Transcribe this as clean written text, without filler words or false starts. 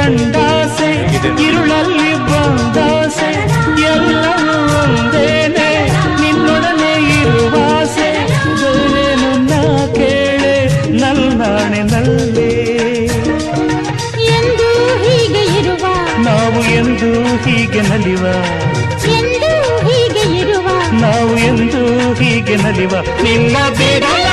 ಕಂಡಾಸೆ ಇರುಳಲ್ಲಿ ಬಂದಾಸೆ ಎಲ್ಲವೂ ಒಂದೇನೆ ನಿನ್ನೊಡನೆ ಇರುವಾಸೆ ಬೇರೇನು ನಾ ಕೇಳೆ ನಲ್ನಾಣೆ ನಲ್ಲೇ ಎಂದು ಹೀಗೆ ಇರುವ ನಾವು ಎಂದು ಹೀಗೆ ನಲಿವ ಎಂದು ಹೀಗೆ ಇರುವ ನಾವು ಎಂದು ಹೀಗೆ ನಲಿವ ನಿನ್ನ ಬಿಡಲ